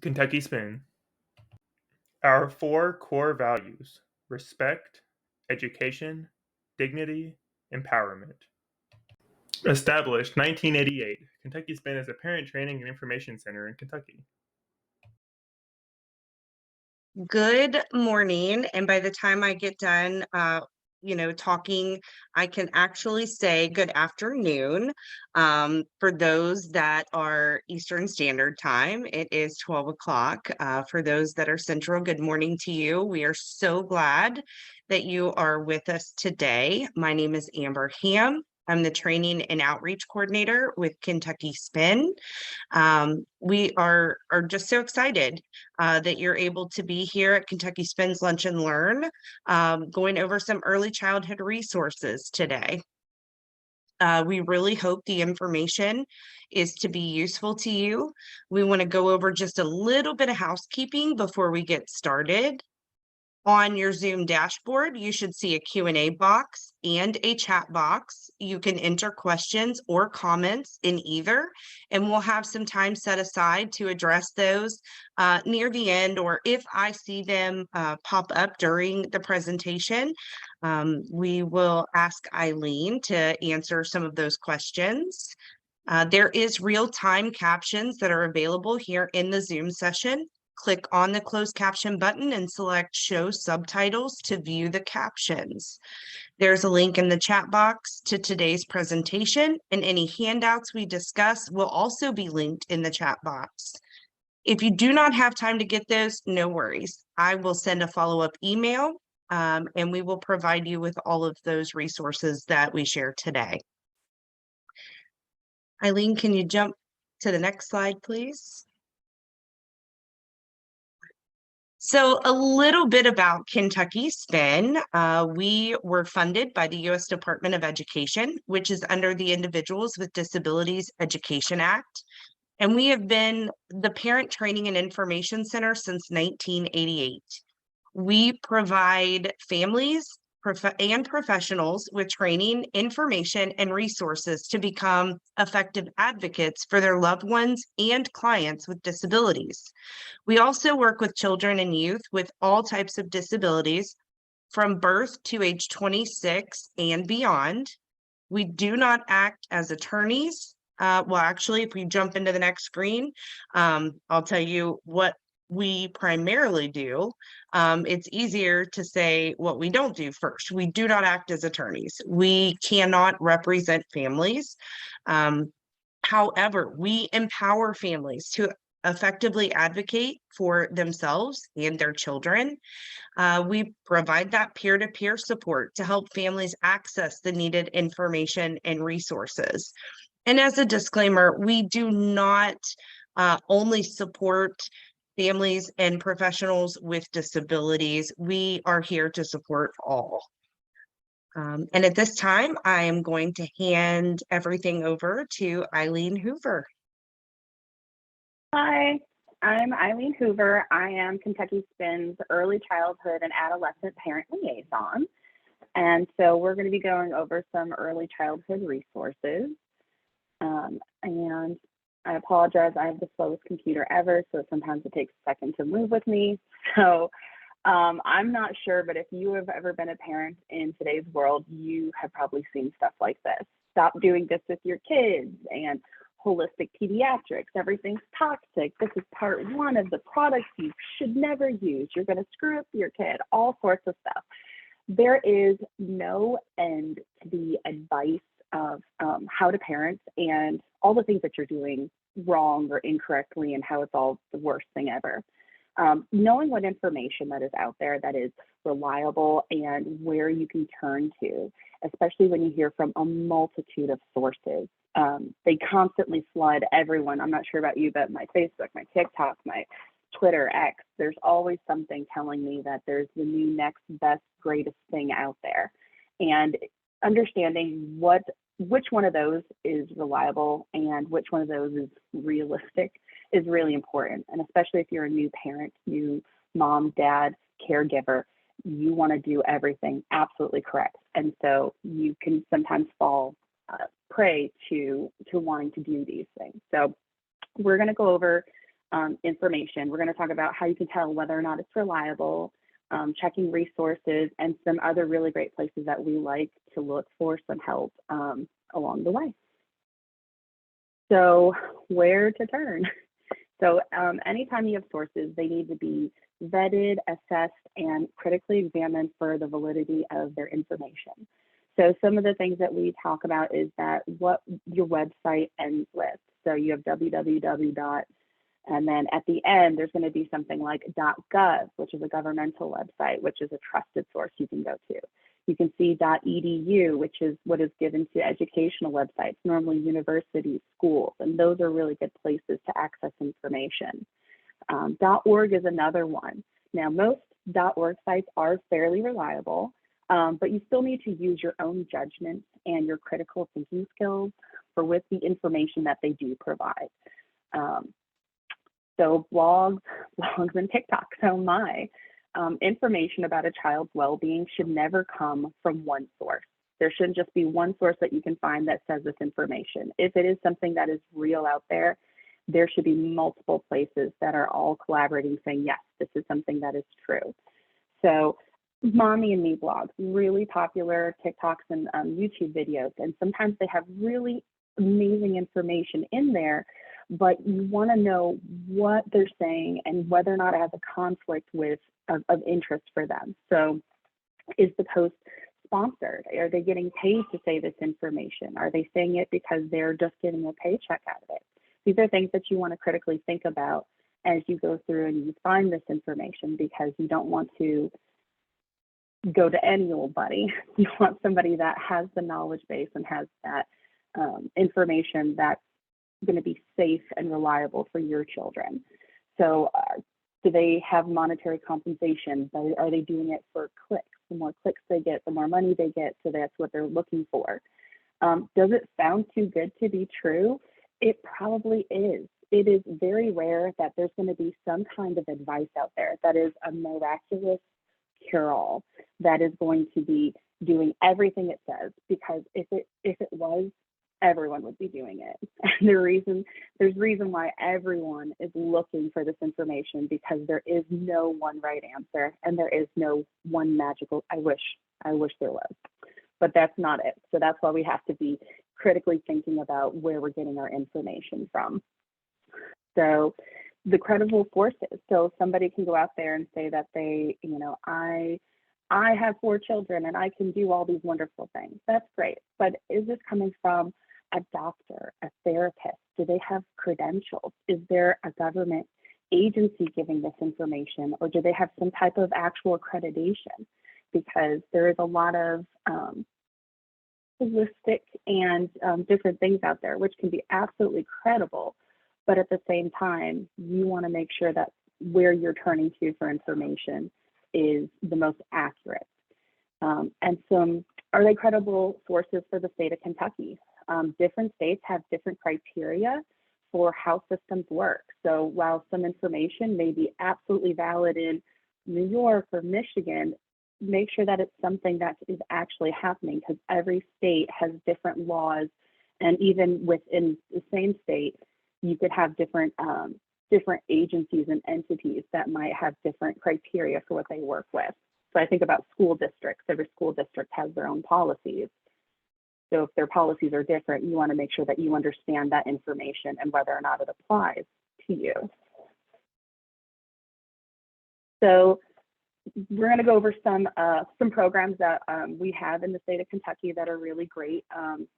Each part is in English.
Kentucky Spin. Our four core values: respect, education, dignity, empowerment. Established 1988, Kentucky Spin is a parent training and information center in Kentucky. Good morning. And by the time I get done, talking, I can actually say good afternoon. For those that are Eastern Standard Time, it is 12 o'clock. For those that are Central, good morning to you. We are so glad that you are with us today. My name is Amber Ham. I'm the Training and Outreach Coordinator with Kentucky Spin. We are just so excited that you're able to be here at Kentucky Spins Lunch and Learn, going over some early childhood resources today. We really hope the information is to be useful to you. We want to go over just a little bit of housekeeping before we get started. On your Zoom dashboard, you should see a Q&A box and a chat box. You can enter questions or comments in either, and we'll have some time set aside to address those near the end, or if I see them pop up during the presentation, we will ask Eileen to answer some of those questions. There is real-time captions that are available here in the Zoom session. Click on the closed caption button and select Show Subtitles to view the captions. There's a link in the chat box to today's presentation, and any handouts we discuss will also be linked in the chat box. If you do not have time to get those, no worries. I will send a follow-up email, and we will provide you with all of those resources that we share today. Eileen, can you jump to the next slide, please? So a little bit about Kentucky Spin. We were funded by the U.S. Department of Education, which is under the Individuals with Disabilities Education Act. And we have been the Parent Training and Information Center since 1988. We provide families and professionals with training, information, and resources to become effective advocates for their loved ones and clients with disabilities. We also work with children and youth with all types of disabilities from birth to age 26 and beyond. We do not act as attorneys. Well, actually, if we jump into the next screen, I'll tell you what we primarily do. It's easier to say what we don't do first. We do not act as attorneys. We cannot represent families. However, we empower families to effectively advocate for themselves and their children. We provide that peer-to-peer support to help families access the needed information and resources. And as a disclaimer, we do not only support families and professionals with disabilities. We are here to support all. And at this time, I am going to hand everything over to Eileen Hoover. Hi, I'm Eileen Hoover. I am Kentucky Spin's Early Childhood and Adolescent Parent Liaison. And so we're going to be going over some early childhood resources. And I apologize, I have the slowest computer ever, so sometimes it takes a second to move with me. So I'm not sure, but if you have ever been a parent in today's world, you have probably seen stuff like this. Stop doing this with your kids, and holistic pediatrics, everything's toxic. This is part one of the products you should never use. You're going to screw up your kid, all sorts of stuff. There is no end to the advice of how to parent and all the things that you're doing wrong or incorrectly and how it's all the worst thing ever. Knowing what information that is out there that is reliable and where you can turn to, especially when you hear from a multitude of sources. They constantly flood everyone. I'm not sure about you, but my Facebook, my TikTok, my Twitter, X, there's always something telling me that there's the new next best, greatest thing out there. And understanding which one of those is reliable and which one of those is realistic is really important. And especially if you're a new parent, new mom, dad, caregiver, you want to do everything absolutely correct. And so you can sometimes fall prey to wanting to do these things. So we're going to go over information. We're going to talk about how you can tell whether or not it's reliable, checking resources, and some other really great places that we like to look for some help along the way. So where to turn? So anytime you have sources, they need to be vetted, assessed, and critically examined for the validity of their information. So some of the things that we talk about is that what your website ends with. So you have www. And then at the end, there's going to be something like .gov, which is a governmental website, which is a trusted source you can go to. You can see .edu, which is what is given to educational websites, normally universities, schools, and those are really good places to access information. .org is another one. Now, most .org sites are fairly reliable, but you still need to use your own judgment and your critical thinking skills with the information that they do provide. So blogs and TikTok. So my information about a child's well-being should never come from one source. There shouldn't just be one source that you can find that says this information. If it is something that is real out there, there should be multiple places that are all collaborating saying, yes, this is something that is true. So Mommy and Me blogs, really popular TikToks and YouTube videos. And sometimes they have really amazing information in there, but you want to know what they're saying and whether or not it has a conflict of interest for them. So is the post sponsored? Are they getting paid to say this information? Are they saying it because they're just getting a paycheck out of it? These are things that you want to critically think about as you go through and you find this information, because you don't want to go to any old buddy. You want somebody that has the knowledge base and has that information that's going to be safe and reliable for your children. So do they have monetary compensation? Are they doing it for clicks? The more clicks they get, the more money they get. So that's what they're looking for. Does it sound too good to be true? It probably is. It is very rare that there's going to be some kind of advice out there that is a miraculous cure-all that is going to be doing everything it says, because if it was, everyone would be doing it. And there's reason why everyone is looking for this information, because there is no one right answer and there is no one magical, I wish there was, but that's not it. So that's why we have to be critically thinking about where we're getting our information from. So the credible sources. So somebody can go out there and say that they, I have 4 children and I can do all these wonderful things. That's great. But is this coming from a doctor, a therapist? Do they have credentials? Is there a government agency giving this information, or do they have some type of actual accreditation? Because there is a lot of holistic and different things out there, which can be absolutely credible. But at the same time, you want to make sure that where you're turning to for information is the most accurate. And are they credible sources for the state of Kentucky? Different states have different criteria for how systems work. So while some information may be absolutely valid in New York or Michigan, make sure that it's something that is actually happening, because every state has different laws. And even within the same state, you could have different agencies and entities that might have different criteria for what they work with. So I think about school districts. Every school district has their own policies. So if their policies are different, you want to make sure that you understand that information and whether or not it applies to you. So we're going to go over some programs that we have in the state of Kentucky that are really great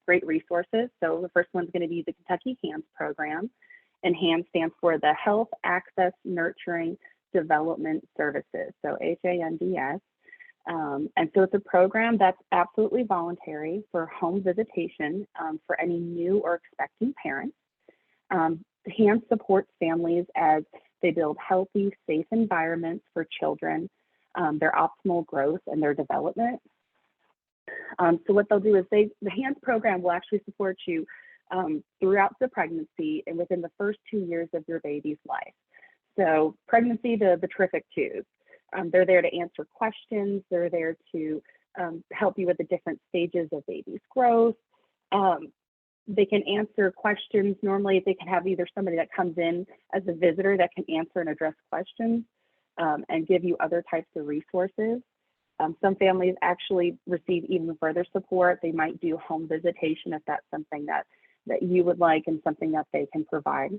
resources. So the first one's going to be the Kentucky HANDS program, and HANDS stands for the Health Access Nurturing Development Services, so HANDS. And so it's a program that's absolutely voluntary for home visitation for any new or expecting parents. HANDS supports families as they build healthy, safe environments for children, their optimal growth and their development. So what they'll do is the HANDS program will actually support you throughout the pregnancy and within the first 2 years of your baby's life. So pregnancy, the terrific twos. They're there to answer questions. They're there to help you with the different stages of baby's growth. they can answer questions. Normally, they can have either somebody that comes in as a visitor that can answer and address questions and give you other types of resources. Some families actually receive even further support. They might do home visitation if that's something that you would like and something that they can provide.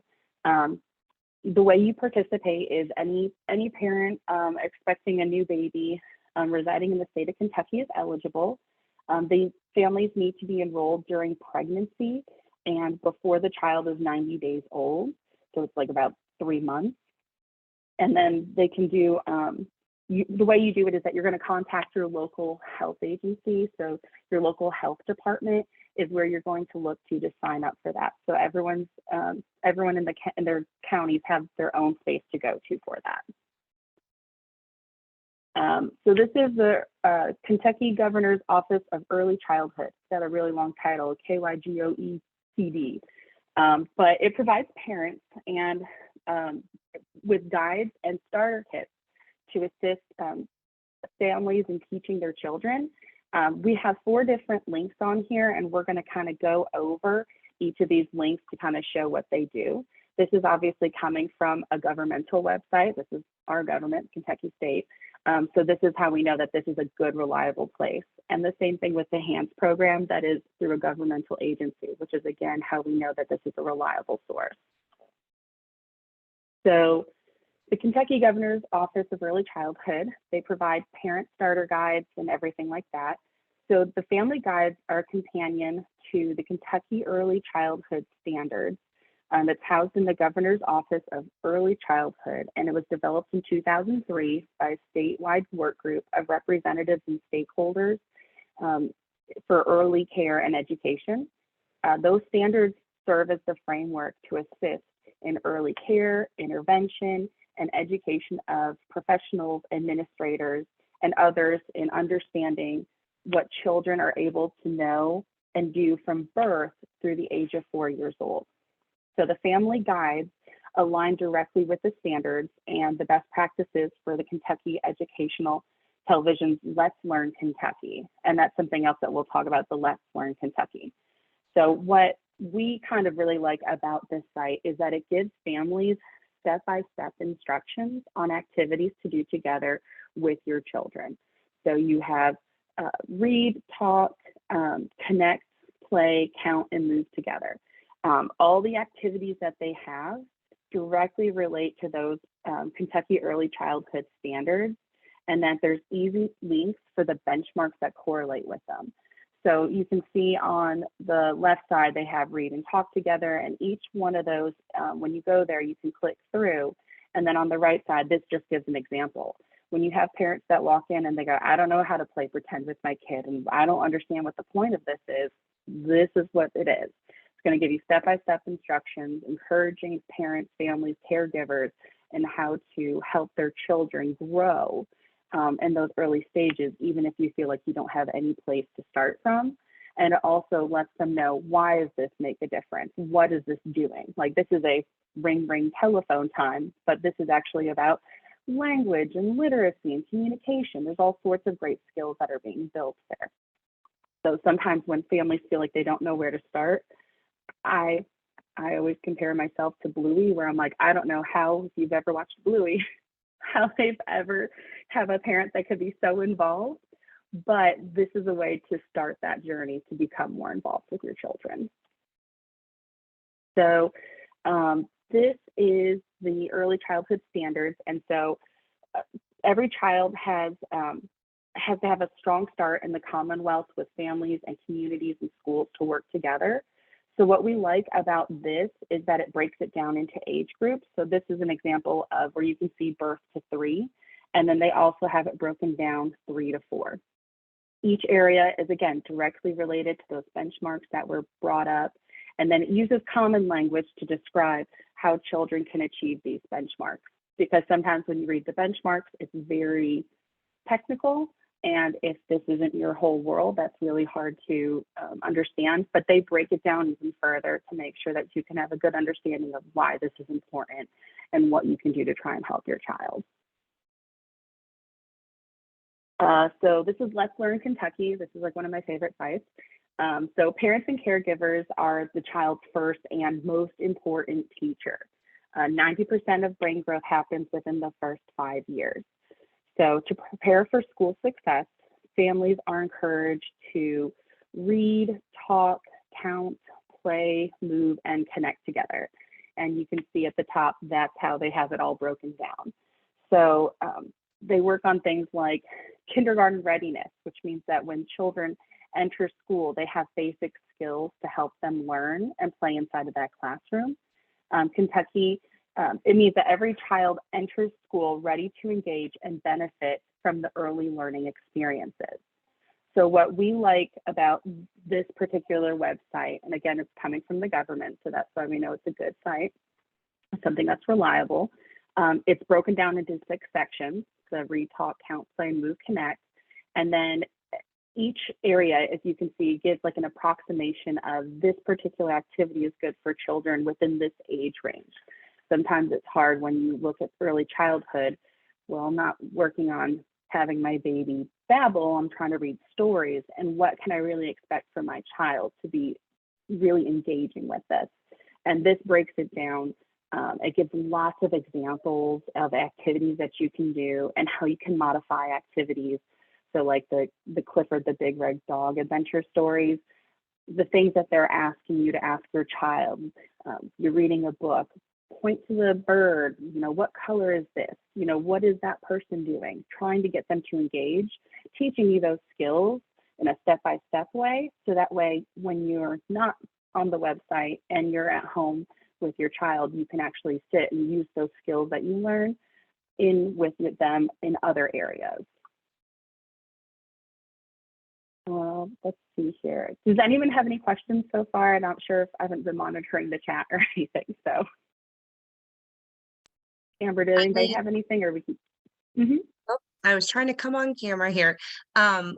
The way you participate is any parent expecting a new baby residing in the state of Kentucky is eligible. The families need to be enrolled during pregnancy and before the child is 90 days old. So it's like about 3 months. And then they can do, the way you do it is that you're going to contact your local health agency. So your local health department is where you're going to look to sign up for that. So everyone in their counties have their own space to go to for that. So this is the Kentucky Governor's Office of Early Childhood. It's got a really long title, KYGOECD. But it provides parents and with guides and starter kits to assist families in teaching their children. We have 4 different links on here, and we're going to kind of go over each of these links to kind of show what they do. This is obviously coming from a governmental website. This is our government, Kentucky State. So this is how we know that this is a good, reliable place. And the same thing with the HANDS program, that is through a governmental agency, which is again how we know that this is a reliable source. So the Kentucky Governor's Office of Early Childhood, they provide parent starter guides and everything like that. So the family guides are a companion to the Kentucky Early Childhood Standards that's housed in the Governor's Office of Early Childhood, and it was developed in 2003 by a statewide work group of representatives and stakeholders for early care and education. Those standards serve as the framework to assist in early care, intervention, and education of professionals, administrators, and others in understanding what children are able to know and do from birth through the age of 4 years old. So the family guides align directly with the standards and the best practices for the Kentucky Educational Television's Let's Learn Kentucky. And that's something else that we'll talk about, the Let's Learn Kentucky. So what we kind of really like about this site is that it gives families step-by-step instructions on activities to do together with your children. So you have read, talk, connect, play, count, and move together. All the activities that they have directly relate to those Kentucky Early Childhood Standards, and that there's easy links for the benchmarks that correlate with them. So you can see on the left side, they have read and talk together, and each one of those, when you go there, you can click through. And then on the right side, this just gives an example. When you have parents that walk in and they go, I don't know how to play pretend with my kid, and I don't understand what the point of this is what it is. It's going to give you step-by-step instructions, encouraging parents, families, caregivers, and how to help their children grow in those early stages, even if you feel like you don't have any place to start from. And it also lets them know, why does this make a difference? What is this doing? Like, this is a ring, ring telephone time, but this is actually about language and literacy and communication. There's all sorts of great skills that are being built there. So sometimes when families feel like they don't know where to start, I always compare myself to Bluey, where I'm like, I don't know how, if you've ever watched Bluey, how they've ever have a parent that could be so involved, but this is a way to start that journey to become more involved with your children. So this is the early childhood standards, and so every child has to have a strong start in the Commonwealth with families and communities and schools to work together. So what we like about this is that it breaks it down into age groups. So this is an example of where you can see birth to 3, and then they also have it broken down 3 to 4. Each area is, again, directly related to those benchmarks that were brought up, and then it uses common language to describe how children can achieve these benchmarks. Because sometimes when you read the benchmarks, it's very technical, and if this isn't your whole world, that's really hard to understand, but they break it down even further to make sure that you can have a good understanding of why this is important and what you can do to try and help your child. So this is Let's Learn Kentucky. This is like one of my favorite sites. So parents and caregivers are the child's first and most important teacher. 90% of brain growth happens within the first 5 years. So to prepare for school success, families are encouraged to read, talk, count, play, move, and connect together. And you can see at the top, that's how they have it all broken down. So they work on things like kindergarten readiness, which means that when children enter school, they have basic skills to help them learn and play inside of that classroom. Kentucky, it means that every child enters school ready to engage and benefit from the early learning experiences. So what we like about this particular website, and again, it's coming from the government, so that's why we know it's a good site, something that's reliable. It's broken down into 6 sections: the read, talk, count, play, move, connect. And then each area, as you can see, gives like an approximation of this particular activity is good for children within this age range. Sometimes it's hard when you look at early childhood. Well, I'm not working on having my baby babble, I'm trying to read stories, and what can I really expect from my child to be really engaging with this? And this breaks it down. It gives lots of examples of activities that you can do and how you can modify activities. So like the Clifford the Big Red Dog adventure stories, the things that they're asking you to ask your child. You're reading a book, point to the bird, what color is this? What is that person doing? Trying to get them to engage, teaching you those skills in a step-by-step way. So that way, when you're not on the website and you're at home with your child, you can actually sit and use those skills that you learn with them in other areas. Let's see here. Does anyone have any questions so far? I'm not sure if I haven't been monitoring the chat or anything, so. Amber, did anybody have anything, or we can? Oh, I was trying to come on camera here. Oh,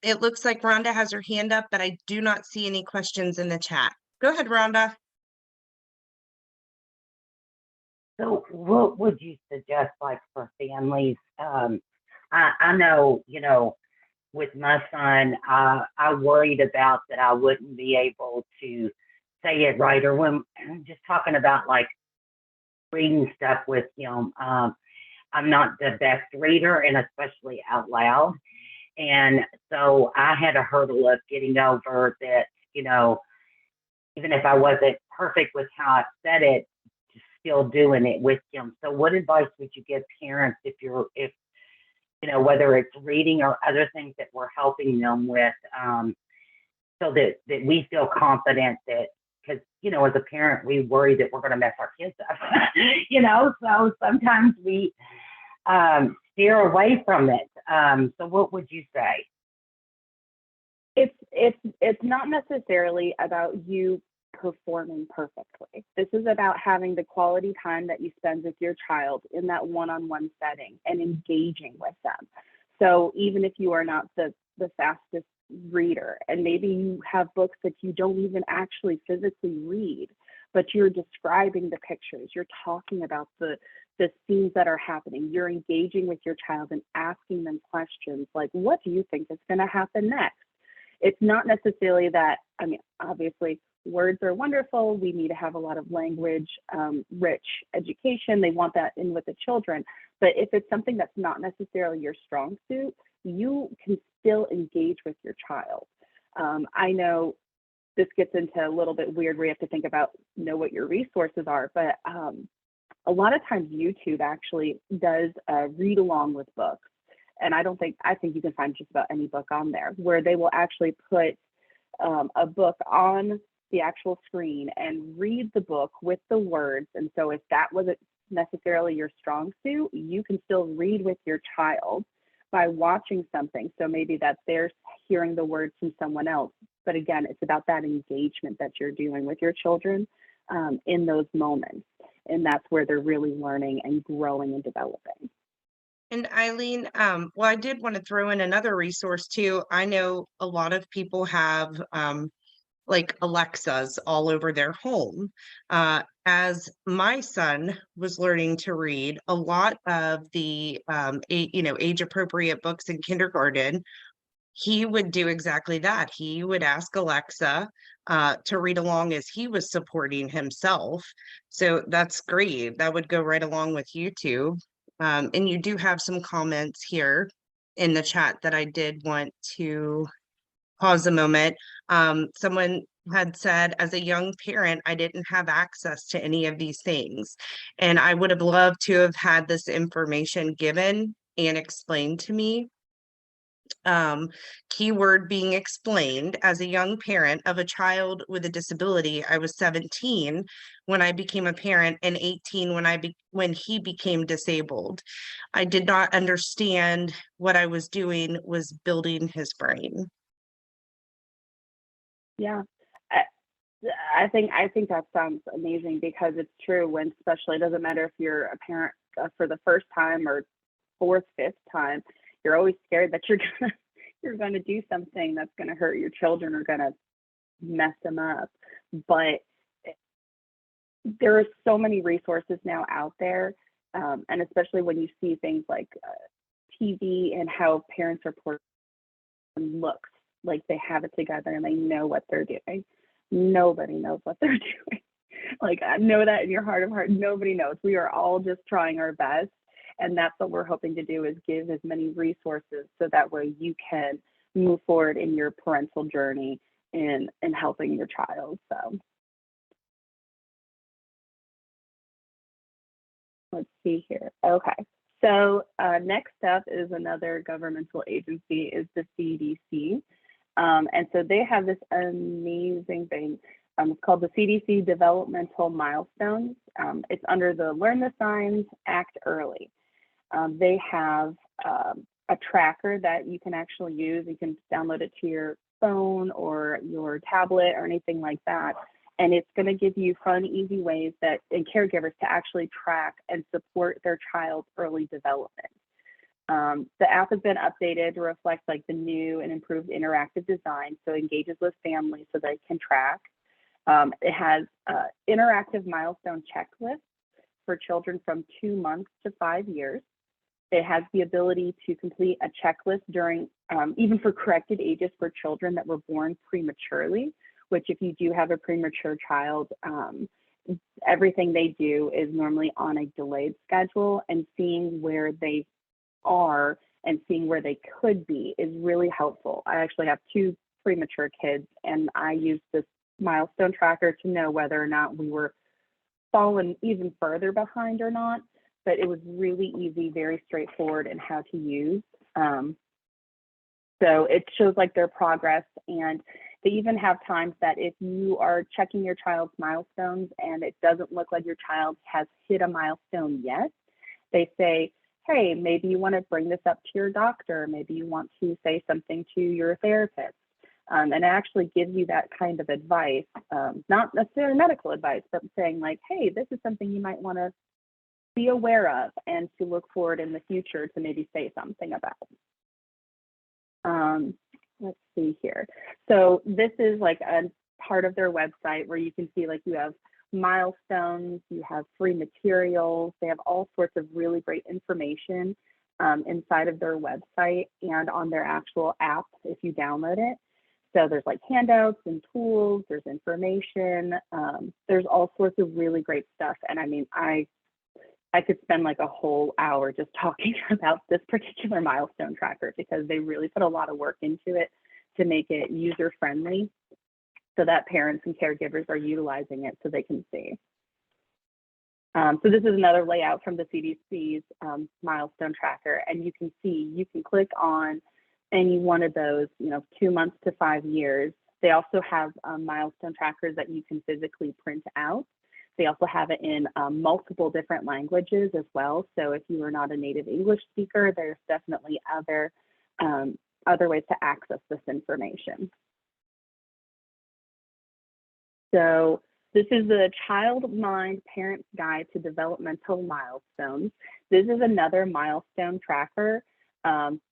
it looks like Rhonda has her hand up, but I do not see any questions in the chat. Go ahead, Rhonda. So what would you suggest, like, for families? I know, with my son, I worried about that I wouldn't be able to say it right, or when I'm just talking about like reading stuff with him. I'm not the best reader, and especially out loud. And so I had a hurdle of getting over that, even if I wasn't perfect with how I said it, still doing it with him. So what advice would you give parents if whether it's reading or other things that we're helping them with, so that we feel confident that, because, as a parent, we worry that we're going to mess our kids up, so sometimes we steer away from it. So what would you say? It's not necessarily about you performing perfectly. This is about having the quality time that you spend with your child in that one-on-one setting and engaging with them. So even if you are not the fastest reader, and maybe you have books that you don't even actually physically read, but you're describing the pictures, you're talking about the scenes that are happening, you're engaging with your child and asking them questions like, what do you think is going to happen next? It's not necessarily that, obviously, words are wonderful. We need to have a lot of language, rich education. They want that in with the children. But if it's something that's not necessarily your strong suit, you can still engage with your child. I know this gets into a little bit weird where you have to think about, what your resources are, but a lot of times YouTube actually does read along with books. And I think you can find just about any book on there where they will actually put a book on the actual screen and read the book with the words. And so if that wasn't necessarily your strong suit, you can still read with your child by watching something. So maybe that they're hearing the words from someone else. But again, it's about that engagement that you're doing with your children in those moments. And that's where they're really learning and growing and developing. And Eileen, well, I did want to throw in another resource too. I know a lot of people have like Alexas all over their home. As my son was learning to read, a lot of the age appropriate books in kindergarten he would do exactly that. He would ask Alexa to read along as he was supporting himself. So that's great. That would go right along with YouTube. And you do have some comments here in the chat that I did want to pause a moment. Someone had said, as a young parent, I didn't have access to any of these things. And I would have loved to have had this information given and explained to me. Keyword being explained. As a young parent of a child with a disability, I was 17 when I became a parent and 18 when he became disabled. I did not understand what I was doing was building his brain. Yeah. I, I think that sounds amazing because it's true when, especially, it doesn't matter if you're a parent for the first time or fourth, fifth time, you're always scared that you're gonna do something that's gonna hurt your children or gonna mess them up. But there are so many resources now out there, and especially when you see things like TV and how parents are portrayed looks like they have it together and they know what they're doing. Nobody knows what they're doing. Like, I know that in your heart of hearts, nobody knows. We are all just trying our best. And that's what we're hoping to do, is give as many resources so that way you can move forward in your parental journey in helping your child. So let's see here. Okay. So next up is another governmental agency, is the CDC. And so they have this amazing thing. It's called the CDC Developmental Milestones. It's under the Learn the Signs, Act Early. They have a tracker that you can actually use. You can download it to your phone or your tablet or anything like that. And it's going to give you fun, easy ways that and caregivers to actually track and support their child's early development. The app has been updated to reflect like the new and improved interactive design, so it engages with families so they can track. It has interactive milestone checklists for children from 2 months to 5 years. It has the ability to complete a checklist during, even for corrected ages for children that were born prematurely, which if you do have a premature child, everything they do is normally on a delayed schedule, and seeing where they are and seeing where they could be is really helpful. I actually have 2 premature kids, and I use this milestone tracker to know whether or not we were fallen even further behind or not. But it was really easy, very straightforward in how to use. So it shows like their progress, and they even have times that if you are checking your child's milestones and it doesn't look like your child has hit a milestone yet, they say, hey, maybe you want to bring this up to your doctor. Maybe you want to say something to your therapist. And it actually gives you that kind of advice, not necessarily medical advice, but saying like, hey, this is something you might want to be aware of and to look forward in the future to maybe say something about. Let's see here. So this is like a part of their website where you can see like you have milestones, you have free materials, they have all sorts of really great information inside of their website and on their actual app if you download it. So there's like handouts and tools, there's information, there's all sorts of really great stuff. And I mean, I could spend like a whole hour just talking about this particular milestone tracker because they really put a lot of work into it to make it user friendly so that parents and caregivers are utilizing it so they can see. So this is another layout from the CDC's milestone tracker, and you can see, you can click on any one of those, 2 months to 5 years. They also have milestone trackers that you can physically print out. They also have it in multiple different languages as well. So if you are not a native English speaker, there's definitely other ways to access this information. So this is the Child Mind Parent's Guide to Developmental Milestones. This is another milestone tracker.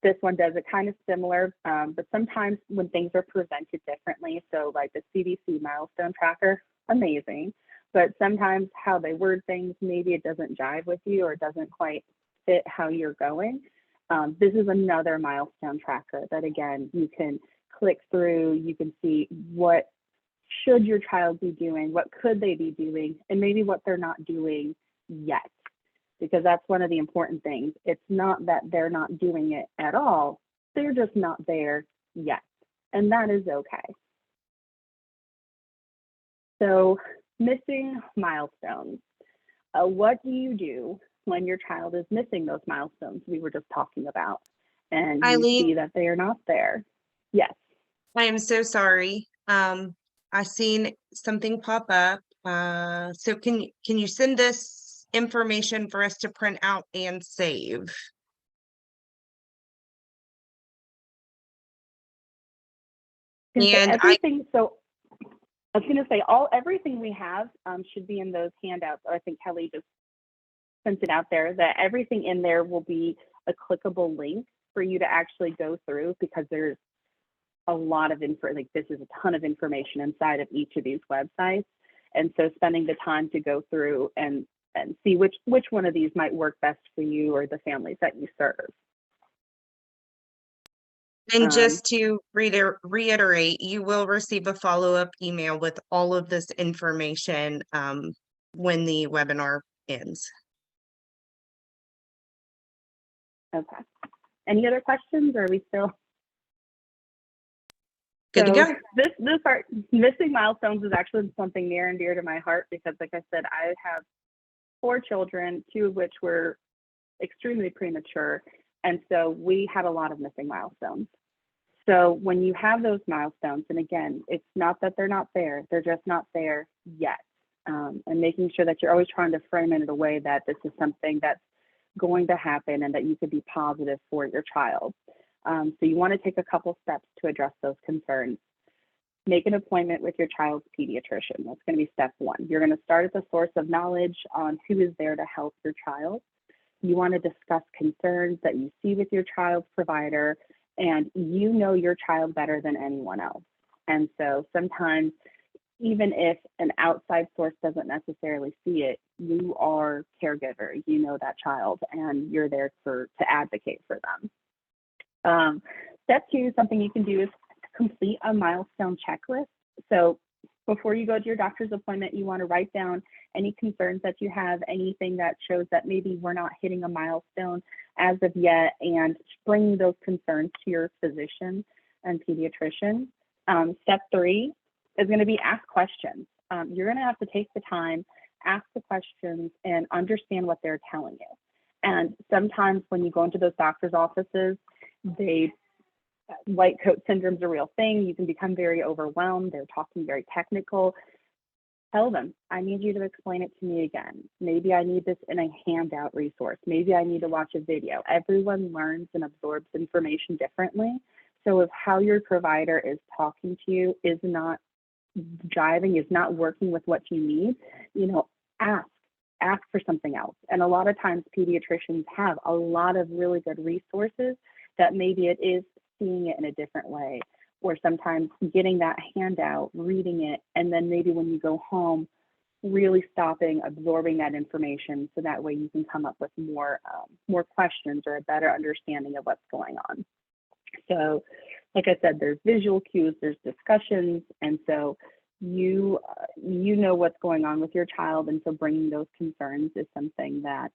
This one does it kind of similar, but sometimes when things are presented differently, so like the CDC milestone tracker, amazing. But sometimes how they word things, maybe it doesn't jive with you or it doesn't quite fit how you're going. This is another milestone tracker that, again, you can click through, you can see what should your child be doing, what could they be doing, and maybe what they're not doing yet, because that's one of the important things. It's not that they're not doing it at all, they're just not there yet, and that is okay. So missing milestones. What do you do when your child is missing those milestones we were just talking about, and you Eileen, see that they are not there? Yes. I am so sorry. I seen something pop up. So can you send this information for us to print out and save? And Everything. So I was going to say everything we have should be in those handouts. I think Kelly just sent it out there, that everything in there will be a clickable link for you to actually go through, because there's a lot of info, like this is a ton of information inside of each of these websites. And so spending the time to go through and see which one of these might work best for you or the families that you serve. And just to reiterate, you will receive a follow-up email with all of this information when the webinar ends. Okay. Any other questions, or are we still good to go? This part, missing milestones, is actually something near and dear to my heart, because like I said, I have 4 children, 2 of which were extremely premature. And so we had a lot of missing milestones. So when you have those milestones, and again, it's not that they're not there, they're just not there yet. And making sure that you're always trying to frame it in a way that this is something that's going to happen and that you could be positive for your child. So you want to take a couple steps to address those concerns. Make an appointment with your child's pediatrician. That's going to be step 1. You're going to start at the source of knowledge on who is there to help your child. You want to discuss concerns that you see with your child's provider, and you know your child better than anyone else. And so sometimes, even if an outside source doesn't necessarily see it, you are caregiver, you know that child, and you're there to advocate for them. Step 2, something you can do is complete a milestone checklist. So before you go to your doctor's appointment, you want to write down any concerns that you have, anything that shows that maybe we're not hitting a milestone as of yet, and bring those concerns to your physician and pediatrician. Step 3 is going to be ask questions. You're going to have to take the time, ask the questions, and understand what they're telling you. And sometimes when you go into those doctor's offices, white coat syndrome is a real thing. You can become very overwhelmed. They're talking very technical. Tell them, I need you to explain it to me again. Maybe I need this in a handout resource. Maybe I need to watch a video. Everyone learns and absorbs information differently. So if how your provider is talking to you is not jiving, is not working with what you need, ask for something else. And a lot of times pediatricians have a lot of really good resources that maybe it is seeing it in a different way, or sometimes getting that handout, reading it, and then maybe when you go home, really stopping, absorbing that information, so that way you can come up with more questions or a better understanding of what's going on. So, like I said, there's visual cues, there's discussions, and so you know what's going on with your child, and so bringing those concerns is something that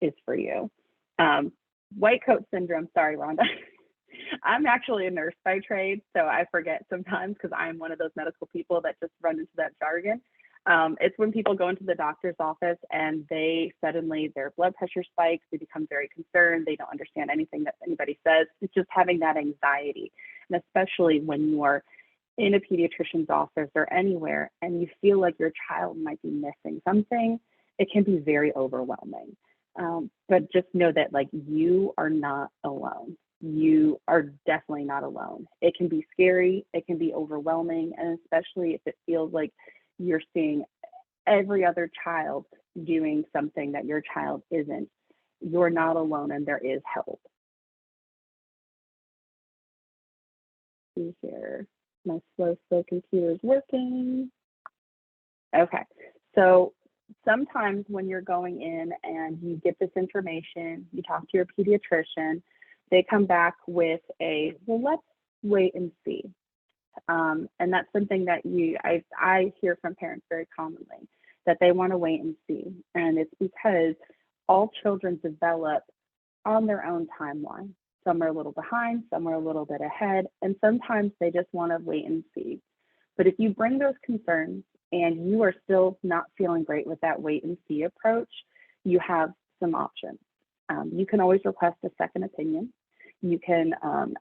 is for you. White coat syndrome, sorry, Rhonda. I'm actually a nurse by trade, so I forget sometimes because I'm one of those medical people that just run into that jargon. It's when people go into the doctor's office and they suddenly, their blood pressure spikes, they become very concerned, they don't understand anything that anybody says. It's just having that anxiety. And especially when you are in a pediatrician's office or anywhere and you feel like your child might be missing something, it can be very overwhelming. But just know that you are not alone. You are definitely not alone. It can be scary, it can be overwhelming, and especially if it feels like you're seeing every other child doing something that your child isn't. You're not alone, and there is help. See here, my slow computer is working. Okay, so sometimes when you're going in and you get this information, you talk to your pediatrician, they come back with well, let's wait and see. And that's something that I hear from parents very commonly, that they want to wait and see. And it's because all children develop on their own timeline. Some are a little behind, some are a little bit ahead, and sometimes they just want to wait and see. But if you bring those concerns and you are still not feeling great with that wait and see approach, you have some options. You can always request a second opinion. You can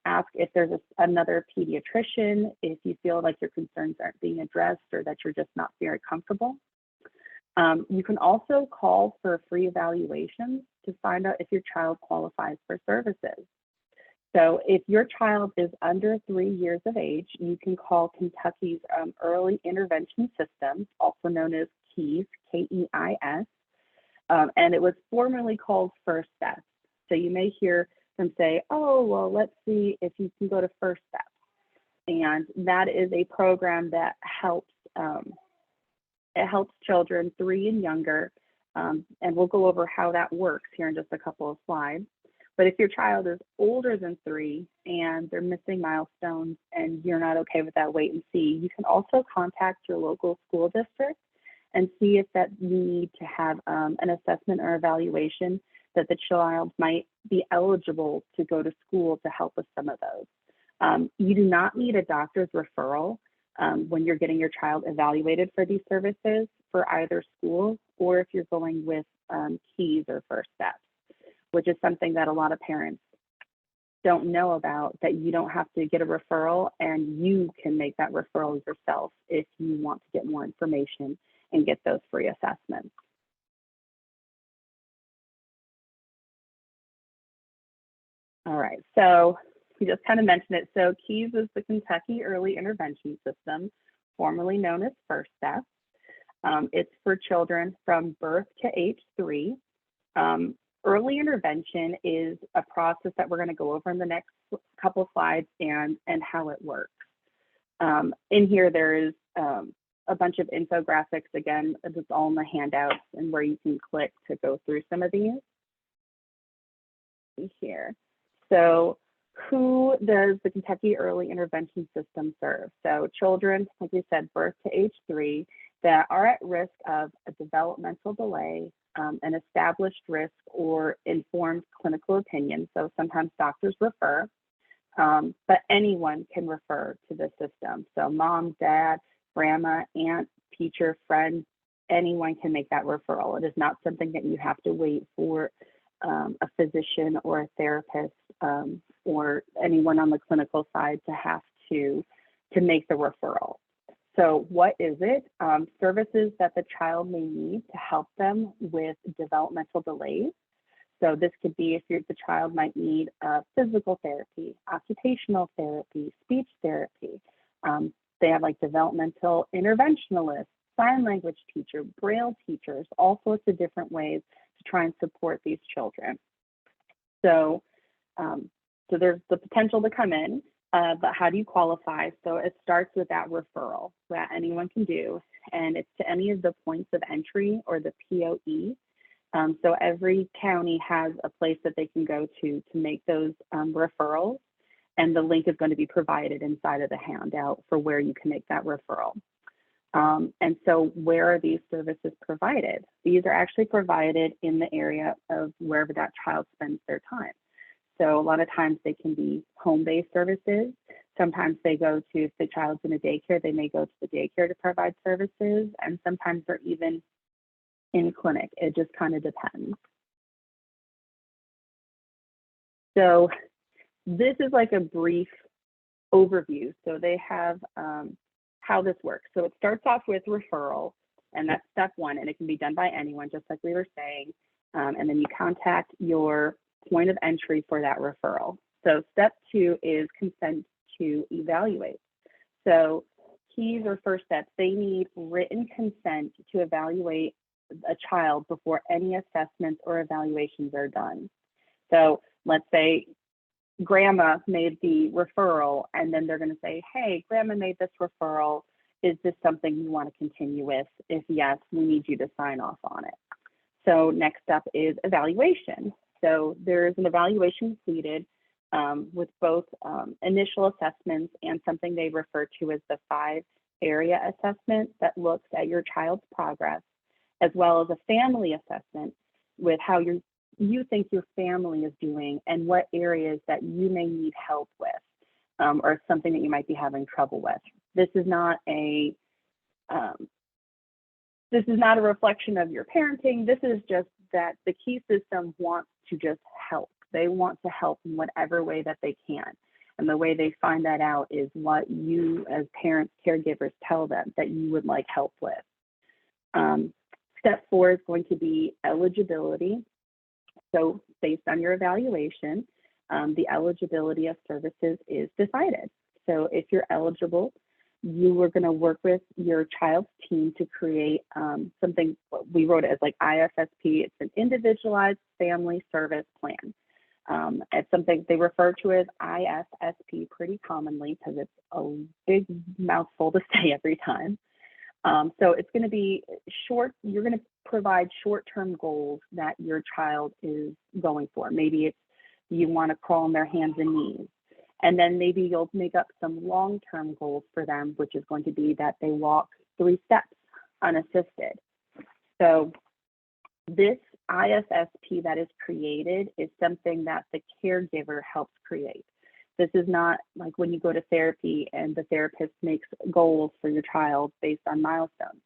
ask if there's another pediatrician, if you feel like your concerns aren't being addressed or that you're just not very comfortable. You can also call for free evaluations to find out if your child qualifies for services. So if your child is under 3 years of age, you can call Kentucky's Early Intervention System, also known as KEIS, K-E-I-S, and it was formerly called First Steps. So you may hear them say, oh, well, let's see if you can go to First Steps. And that is a program that helps children 3 and younger, and we'll go over how that works here in just a couple of slides. But if your child is older than 3 and they're missing milestones and you're not okay with that wait and see, you can also contact your local school district and see if that you need to have an assessment or evaluation that the child might be eligible to go to school to help with some of those. You do not need a doctor's referral when you're getting your child evaluated for these services for either school or if you're going with KEIS or First Steps, which is something that a lot of parents don't know about, that you don't have to get a referral and you can make that referral yourself if you want to get more information and get those free assessments. All right, so we just kind of mentioned it. So KEIS is the Kentucky Early Intervention System, formerly known as First Steps. It's for children from birth to age 3. Early intervention is a process that we're going to go over in the next couple of slides and how it works. In here, there is a bunch of infographics. Again, it's all in the handouts and where you can click to go through some of these. Here. So who does the Kentucky Early Intervention System serve? So children, like we said, birth to age 3, that are at risk of a developmental delay, an established risk, or informed clinical opinion. So sometimes doctors refer, but anyone can refer to the system. So mom, dad, grandma, aunt, teacher, friend, anyone can make that referral. It is not something that you have to wait for a physician or a therapist or anyone on the clinical side to have to make the referral. So what is it? Services that the child may need to help them with developmental delays. So this could be if the child might need physical therapy, occupational therapy, speech therapy. They have like developmental interventionalists, sign language teacher, Braille teachers, all sorts of different ways to try and support these children. So, so there's the potential to come in, but how do you qualify? So it starts with that referral that anyone can do, and it's to any of the points of entry or the POE. So every county has a place that they can go to make those referrals, and the link is going to be provided inside of the handout for where you can make that referral. And so where are these services provided? These are actually provided in the area of wherever that child spends their time. So a lot of times they can be home-based services. Sometimes they go to, if the child's in a daycare, they may go to the daycare to provide services, and sometimes they're even in clinic. It just kind of depends. So this is like a brief overview. So they have how this works. So it starts off with referral, and that's step 1, and it can be done by anyone, just like we were saying. And then you contact your point of entry for that referral. So step 2 is consent to evaluate. So KEIS or First Steps, they need written consent to evaluate a child before any assessments or evaluations are done. So let's say grandma made the referral, and then they're going to say, hey, grandma made this referral. Is this something you want to continue with? If yes, we need you to sign off on it. So next up is evaluation. So there's an evaluation completed. with both initial assessments and something they refer to as the 5-area assessment that looks at your child's progress, as well as a family assessment with how you think your family is doing and what areas that you may need help with, or something that you might be having trouble with. This is not a reflection of your parenting. This is just that the Key system wants to just help. They want to help in whatever way that they can. And the way they find that out is what you as parents, caregivers tell them that you would like help with. Step 4 is going to be eligibility. So based on your evaluation, the eligibility of services is decided. So if you're eligible, you are going to work with your child's team to create something, we wrote it as like IFSP. It's an individualized family service plan. It's something they refer to as IFSP pretty commonly because it's a big mouthful to say every time. So it's going to be short. You're going to provide short-term goals that your child is going for. Maybe it's you want to crawl on their hands and knees. And then maybe you'll make up some long-term goals for them, which is going to be that they walk 3 steps unassisted. So this IFSP that is created is something that the caregiver helps create. This is not like when you go to therapy and the therapist makes goals for your child based on milestones.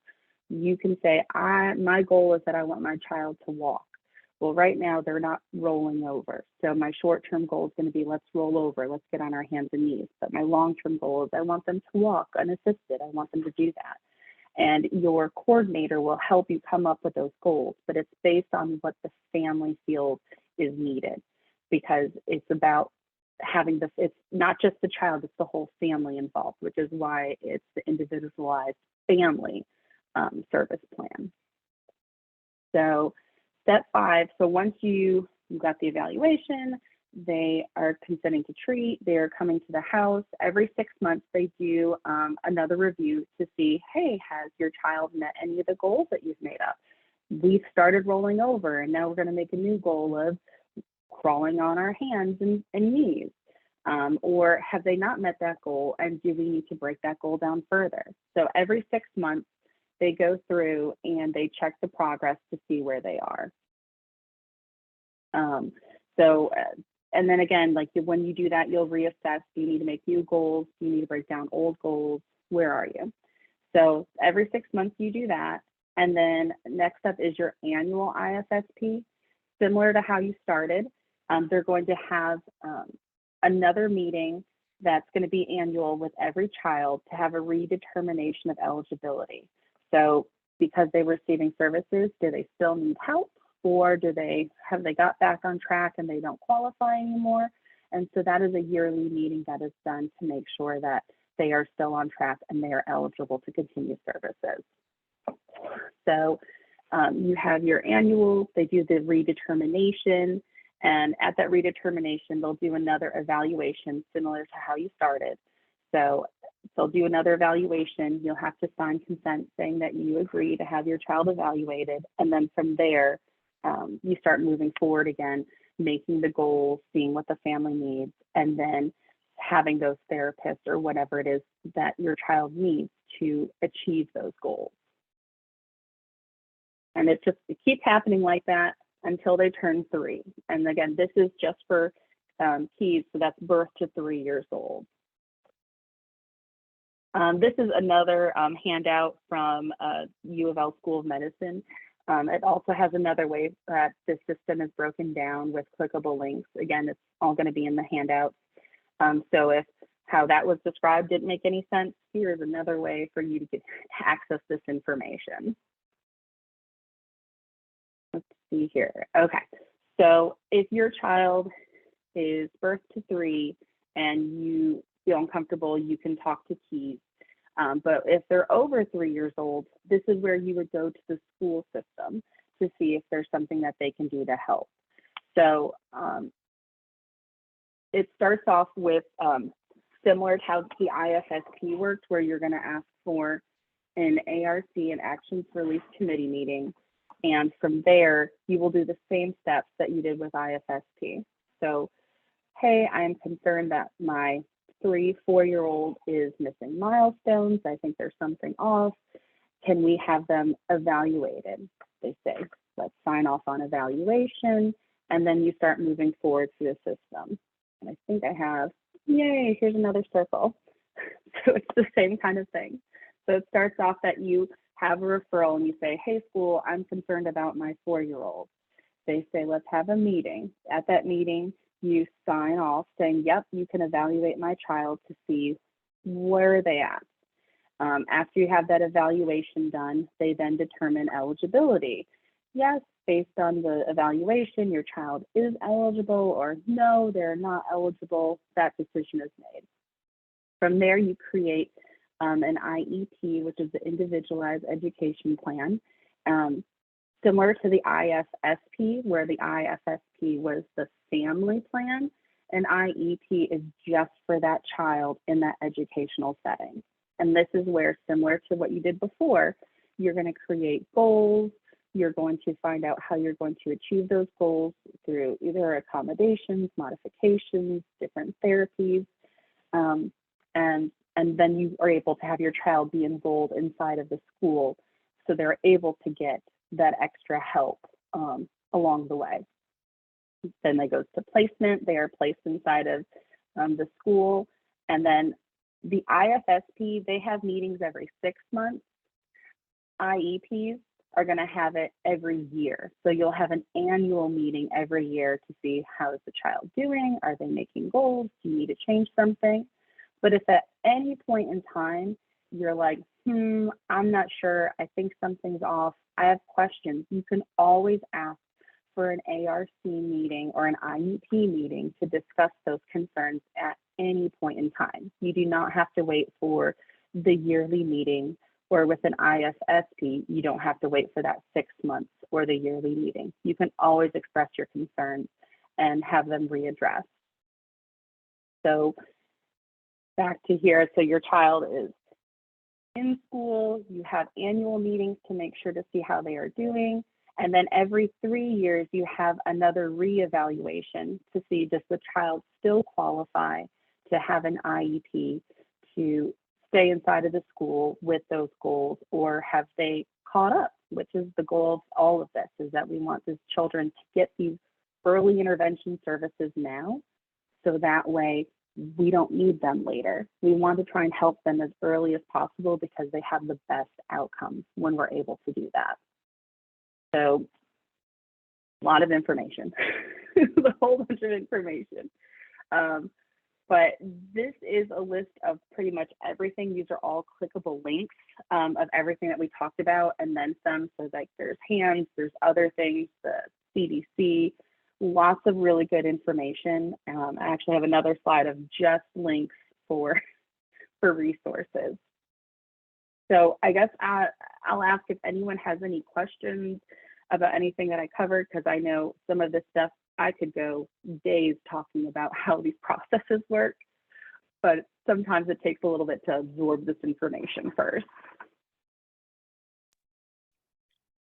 You can say, my goal is that I want my child to walk. Well, right now they're not rolling over. So my short-term goal is going to be, let's roll over, let's get on our hands and knees. But my long-term goal is I want them to walk unassisted. I want them to do that. And your coordinator will help you come up with those goals, but it's based on what the family feels is needed, because it's about having this, it's not just the child, it's the whole family involved, which is why it's the individualized family service plan. So step 5, so once you got the evaluation, they are consenting to treat, they're coming to the house. Every 6 months, they do another review to see, hey, has your child met any of the goals that you've made up? We've started rolling over, and now we're going to make a new goal of crawling on our hands and knees. Or have they not met that goal, and do we need to break that goal down further? So every 6 months, they go through and they check the progress to see where they are. And then again, like when you do that, you'll reassess. Do you need to make new goals? Do you need to break down old goals? Where are you? So every 6 months you do that. And then next up is your annual IFSP. Similar to how you started, they're going to have another meeting that's going to be annual with every child to have a redetermination of eligibility. So because they're receiving services, do they still need help? Or have they got back on track and they don't qualify anymore? And so that is a yearly meeting that is done to make sure that they are still on track and they are eligible to continue services. So you have your annual, they do the redetermination, and at that redetermination, they'll do another evaluation similar to how you started. So they'll do another evaluation. You'll have to sign consent saying that you agree to have your child evaluated. And then from there, you start moving forward again, making the goals, seeing what the family needs, and then having those therapists or whatever it is that your child needs to achieve those goals. And it keeps happening like that until they turn 3. And again, this is just for Keys, so that's birth to 3 years old. This is another handout from U of L School of Medicine. It also has another way that the system is broken down with clickable links. Again, it's all going to be in the handouts. So if how that was described didn't make any sense, here's another way for you to access this information. Let's see here. Okay, so if your child is birth to 3 and you feel uncomfortable, you can talk to Keys. But if they're over 3 years old, this is where you would go to the school system to see if there's something that they can do to help. So it starts off with similar to how the IFSP works, where you're going to ask for an ARC, an Actions Release Committee meeting. And from there, you will do the same steps that you did with IFSP. So hey, I am concerned that my 3-4-year-old is missing milestones. I think there's something off. Can we have them evaluated? They say, let's sign off on evaluation, and then you start moving forward through the system. And I think I have, yay, here's another circle. So it's the same kind of thing. So it starts off that you have a referral and you say, hey, school, I'm concerned about my 4-year-old. They say, let's have a meeting. At that meeting, you sign off saying, yep, you can evaluate my child to see where are they at. After you have that evaluation done, they then determine eligibility. Yes, based on the evaluation, your child is eligible, or no, they're not eligible. That decision is made. From there, you create an IEP, which is the Individualized Education Plan, similar to the IFSP, where the IFSP was the family plan. An IEP is just for that child in that educational setting. And this is where, similar to what you did before, you're going to create goals. You're going to find out how you're going to achieve those goals through either accommodations, modifications, different therapies, and then you are able to have your child be enrolled inside of the school, so they're able to get that extra help along the way. Then they go to placement. They are placed inside of the school, and then the IFSP, they have meetings every 6 months. IEPs are going to have it every year. So you'll have an annual meeting every year to see how is the child doing? Are they making goals? Do you need to change something? But if at any point in time you're like, I'm not sure, I think something's off, I have questions, you can always ask for an ARC meeting or an IEP meeting to discuss those concerns at any point in time. You do not have to wait for the yearly meeting, or with an IFSP, you don't have to wait for that 6 months or the yearly meeting. You can always express your concerns and have them readdressed. So back to here, so your child is in school, you have annual meetings to make sure to see how they are doing. And then every 3 years, you have another reevaluation to see, does the child still qualify to have an IEP, to stay inside of the school with those goals, or have they caught up, which is the goal of all of this, is that we want these children to get these early intervention services now, so that way we don't need them later. We want to try and help them as early as possible because they have the best outcomes when we're able to do that. So a lot of information, a whole bunch of information. But this is a list of pretty much everything. These are all clickable links of everything that we talked about, and then some. So like there's HANDS, there's other things, the CDC, lots of really good information. I actually have another slide of just links for resources. So I guess I'll ask if anyone has any questions about anything that I covered, because I know some of this stuff I could go days talking about how these processes work, but sometimes it takes a little bit to absorb this information first.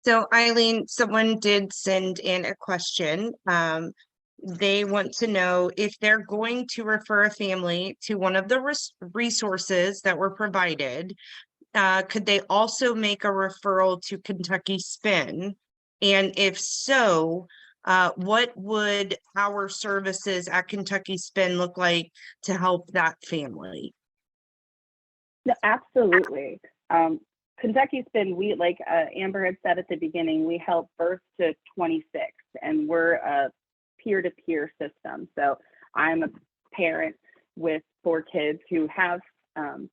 So Eileen, someone did send in a question. They want to know if they're going to refer a family to one of the resources that were provided, could they also make a referral to Kentucky Spin? And if so, what would our services at Kentucky Spin look like to help that family? No, absolutely. Kentucky Spin, we, like Amber had said at the beginning, we help birth to 26, and we're a peer-to-peer system. So I'm a parent with 4 kids who have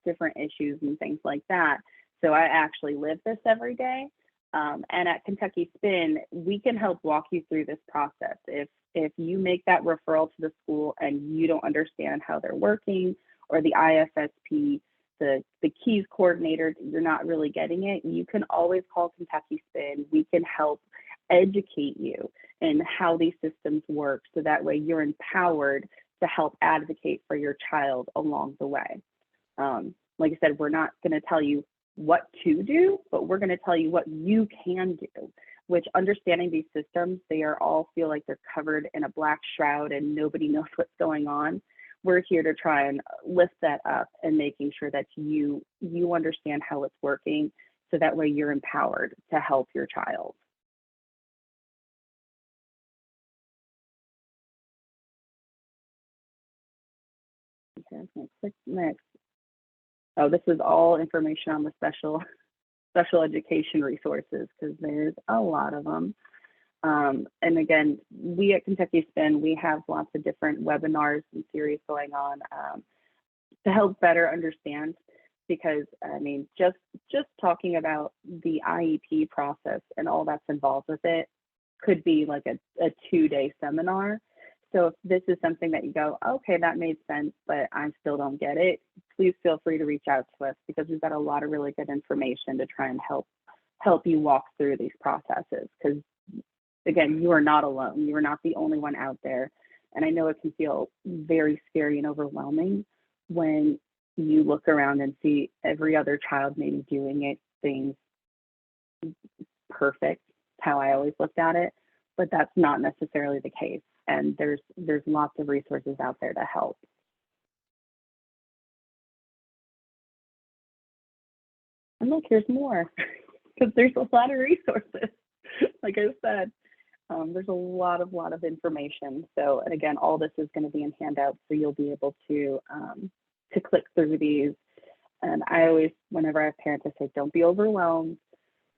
different issues and things like that. So I actually live this every day. And at Kentucky Spin, we can help walk you through this process. If you make that referral to the school and you don't understand how they're working, or the IFSP, the KEYS coordinator, you're not really getting it, you can always call Kentucky Spin. We can help educate you in how these systems work, so that way you're empowered to help advocate for your child along the way. Like I said, we're not going to tell you what to do, but we're going to tell you what you can do. which understanding these systems, they are all feel like they're covered in a black shroud and nobody knows what's going on. We're here to try and lift that up and making sure that you understand how it's working, so that way you're empowered to help your child. Okay, I'm gonna click next. Oh, this is all information on the special education resources, because there's a lot of them. And again, we at Kentucky Spin, we have lots of different webinars and series going on to help better understand, because I mean, just talking about the IEP process and all that's involved with it could be like a 2-day seminar. So if this is something that you go, okay, that made sense, but I still don't get it, please feel free to reach out to us, because we've got a lot of really good information to try and help you walk through these processes. Because again, you are not alone. You are not the only one out there. And I know it can feel very scary and overwhelming when you look around and see every other child maybe doing things perfect, how I always looked at it, but that's not necessarily the case. And there's lots of resources out there to help. And look, here's more, because there's a lot of resources. Like I said, there's a lot of information. So, and again, all this is going to be in handouts, so you'll be able to click through these. And I always, whenever I have parents, I say, don't be overwhelmed.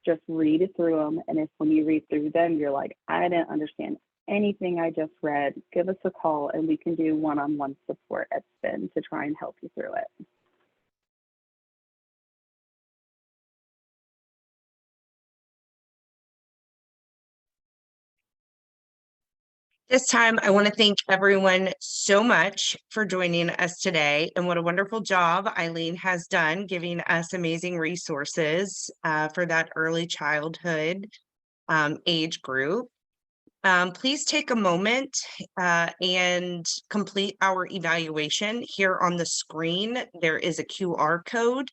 Just read it through them. And if when you read through them, you're like, I didn't understand anything I just read, give us a call and we can do one-on-one support at Spin to try and help you through it. This time, I want to thank everyone so much for joining us today, and what a wonderful job Eileen has done giving us amazing resources for that early childhood age group. Please take a moment and complete our evaluation. Here on the screen, there is a QR code.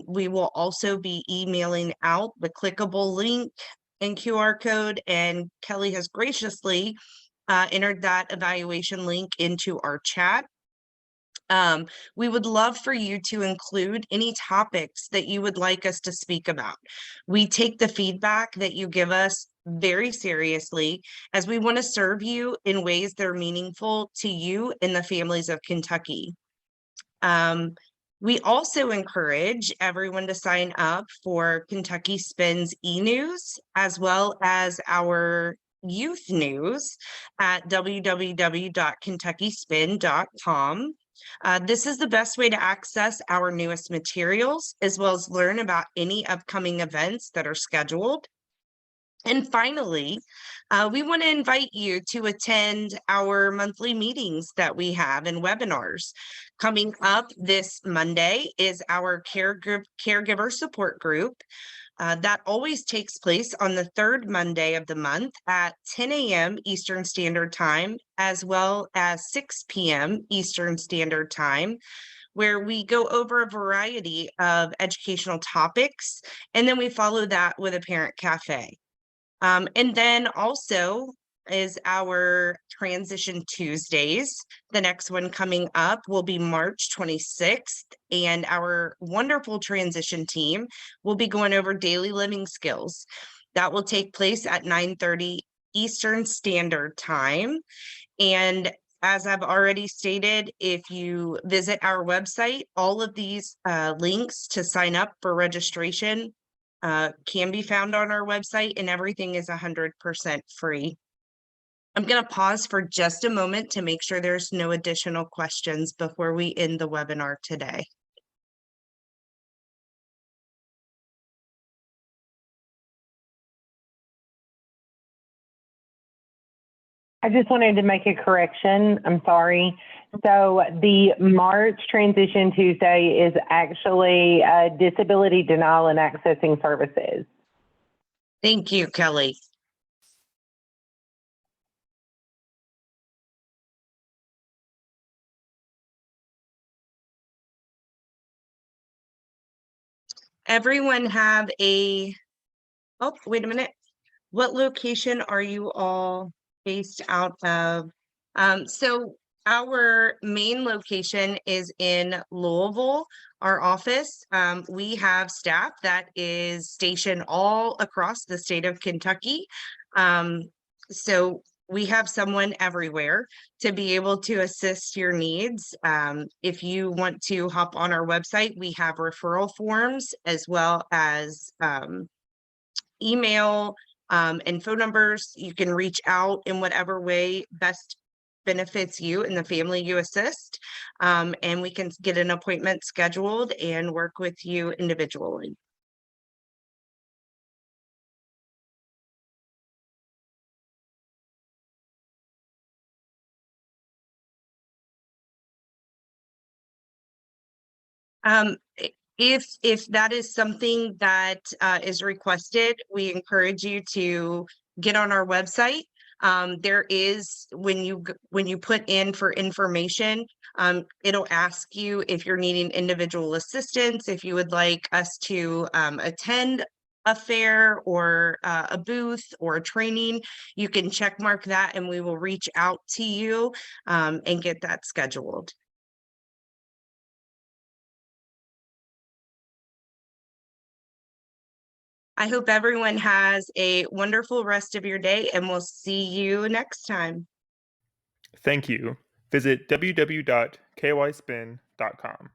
We will also be emailing out the clickable link and QR code, and Kelly has graciously entered that evaluation link into our chat. We would love for you to include any topics that you would like us to speak about. We take the feedback that you give us very seriously, as we want to serve you in ways that are meaningful to you and the families of Kentucky. We also encourage everyone to sign up for Kentucky Spin's e-news, as well as our youth news at www.kentuckyspin.com. This is the best way to access our newest materials, as well as learn about any upcoming events that are scheduled. And finally, we want to invite you to attend our monthly meetings that we have and webinars. Coming up this Monday is our caregiver support group. That always takes place on the third Monday of the month at 10 a.m. Eastern Standard Time, as well as 6 p.m. Eastern Standard Time, where we go over a variety of educational topics, and then we follow that with a parent cafe. And then also is our Transition Tuesdays. The next one coming up will be March 26th, and our wonderful transition team will be going over daily living skills. That will take place at 9:30 Eastern Standard Time. And as I've already stated, if you visit our website, all of these links to sign up for registration can be found on our website, and everything is 100% free. I'm going to pause for just a moment to make sure there's no additional questions before we end the webinar today. I just wanted to make a correction. I'm sorry. So the March Transition Tuesday is actually Disability Denial and Accessing Services. Thank you, Kelly. Everyone have a, oh, wait a minute. What location are you all based out of? So our main location is in Louisville, our office. We have staff that is stationed all across the state of Kentucky. So we have someone everywhere to be able to assist your needs. If you want to hop on our website, we have referral forms as well as email and phone numbers. You can reach out in whatever way best benefits you and the family you assist. And we can get an appointment scheduled and work with you individually. If that is something that is requested, we encourage you to get on our website. There is, when you put in for information, it'll ask you if you're needing individual assistance, if you would like us to attend a fair or a booth or a training. You can check mark that and we will reach out to you and get that scheduled. I hope everyone has a wonderful rest of your day and we'll see you next time. Thank you. Visit www.kyspin.com.